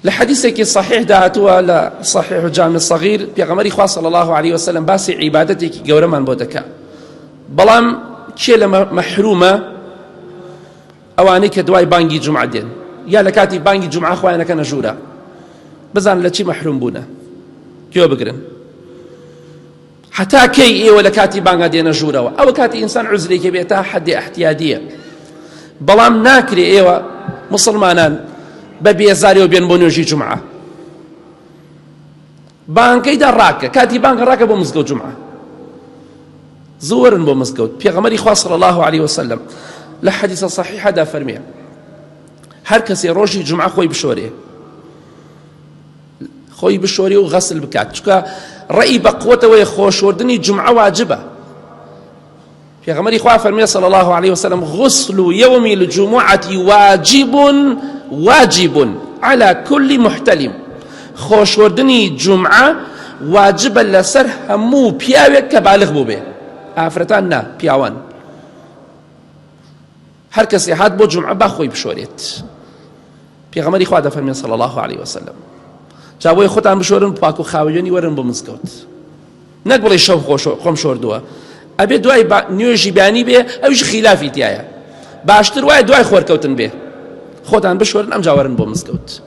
لحديثك صحيح دهاتوا لا صحيح الجامع الصغير بيغمري خاص صلى الله عليه وسلم باسي عبادتك قورمان بودكا بلام كي محرومة أواني كدواي بانجي جمعة دين يا لكاتي بانجي جمعة خوانا كان جورا بزان لشي محروم بونا كيو بقرن حتى كي إيه ولا كاتي بانجا دينا جورا أو كاتي إنسان عزري كبيتا حد احتيادية بلام ناكري إيوة مسلمانان ببيزاري وبين بونيوجي جمعة بانكي دا راكا كاتي بانكا راكا بو مزقود جمعة زورن بو مزقود بيغمري خواه صلى الله عليه وسلم لحديث صحيح دا فرمي هر كسي روجي جمعة خوي بشوري خوي بشوري وغسل بكات شكا رأي بقوته ويخوش وردني جمعة واجبة بيغمري خواه فرمي صلى الله عليه وسلم غسل يوم الجمعة واجب على كل محتلم خوش وردني جمعة واجب لسر همو بياوك كبالغ بوبه آفرتان نا بياوان هر کسی هات بو جمعة باخوي بشوريت بيغمري خواه دا فرمي صلى الله عليه وسلم جاوي خوتان بشورن باكو خاويوني ورن بمزقوت نقبل شو قوم شور دوا أبي دواي نيوجي باني به أوش خلافي تيايا باشتر واي دواي خور كوتن به خودان بشورن أم جاورن بو مزقوت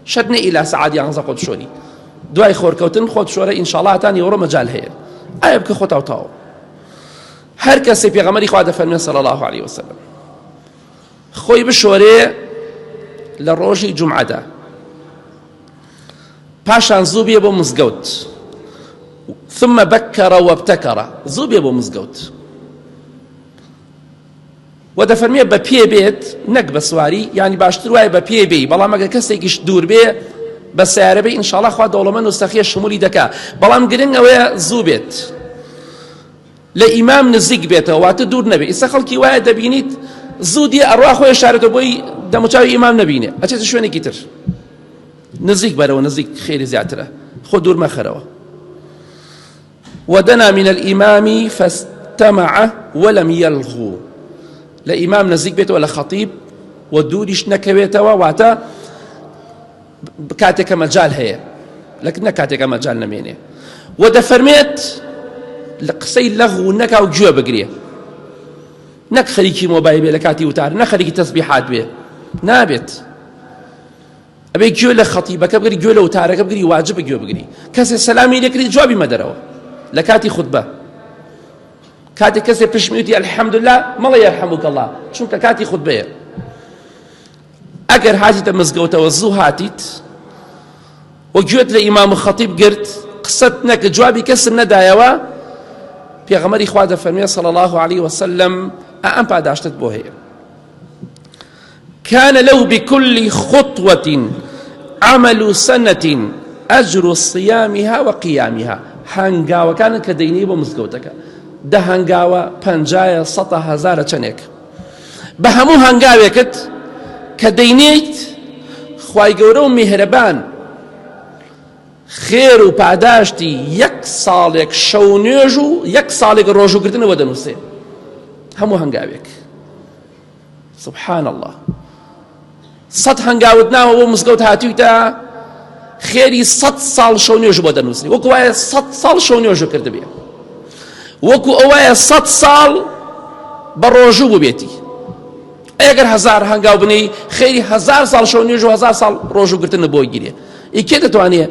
شدني إلى سعادي عن زقود شوري دواي خور كوتن خود شوري إن شاء الله تاني ورا مجال هي أيبك خوتا وتاو هر كسي بيغمري خواه فرمي صلى الله عليه وسلم خوي بشوري لروجي جمعة دا باشان زوبي بو مزقوت ثم بكر وابتكر زوبي بو مزقوت وده فرميه ببيه بيت نك بسواري يعني باشتر واي ببيه بي بلا ما كسيكش دور بيه بس عربي ان شاء الله خوا دولمن واستخيه شمولي دكا بلا مقرن اويا زوبيت لامام نزيق بيته وات دور نبي اسا خلكي واي دبينيت زودي ارواح و اشارته بوي دمچاوي امام نبينه اچه شوينه كيتر نزيق برو نزيق خير زياتره خود دور ما خروا ودنا من الامام فاستمع ولم يلغو لإمام نزيق بيته ولا خطيب ودوريش نكبيته واتا كاتك مجال هي لكن كاتك مجال نمينه وده فرميت لقسي لغو نكا وجوا بقريه نك خليكي موبايل بيه لكاتي وتار نخليكي تسبيحات بيه نابت أبي جوا لخطيبك بقري جوا لوتارك بقري واجب جوا بقري كسي سلامي لكري جوابي ما دروا لكاتي خطبة كاتي كسي بشميتي الحمد لله ما يرحمك الله شو كاتي خطبة أجر هاتي تمزقوته وزو هاتيت وجوت لإمام الخطيب قرت قصتنك جوابي كسر ندايوا في غمري خواد فرمي صلى الله عليه وسلم أم بعد عشتت بوهي كان له بكل خطوة عمل سنة أجر صيامها وقيامها هنگاوة كان كديني بمزقوتك ده هنگاوة پنجاية سطة هزارة چنك بهمو هنگاوة كت كدينيت خواهي قورو مهربان خير و پاداشتي يك صالك شونيجو يك صالك روجو كرتنا ودنوسي همو هنگاوك سبحان الله صد هنگاوتنا و مزقوت هاتيوتا خيري 100 سال شونيجو ودنوسي وكو ايه 100 سال شونيجو كرت بيه وكو ايه 100 سال بروجو بيتي اگر 1000 هنگاو بني خيري 1000 سال شونيجو 1000 سال روجو كرتنا بوي گيري اكيد توانيه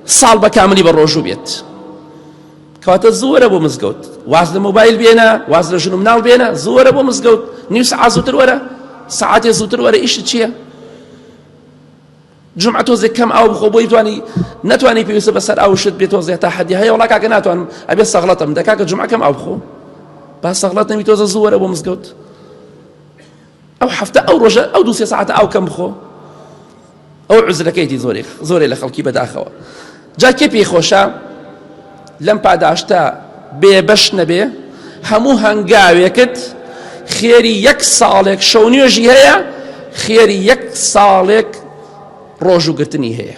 سال بكاملي بروجو بيت كواتا زور ابو مزقوت واز الموبايل بينا واز لجنو منال بينا زور ابو مزقوت نيو ساعة زوتر ورا ساعات زوتر ورا ايش تشيا جمعة توزي كم او بخوبوي نتواني بيوسف بسر او شد بيتوزي تحدي هيا ولا كاك ناتوان ابي استغلطه من دكاك جمعة كم او بخو بس استغلطني بيتوزي زور ابو مزقوت او حفته او رجا او دوسي ساعة او كم بخو او عزلكيتي زوري لخلقي بدا اخوا جا كيبي خوشا لم بعد عشتا بيبش نبي همو هنگاويكت خيري يك صالك شونيوجي هيا خيري يك صالك روجو قرتني هيا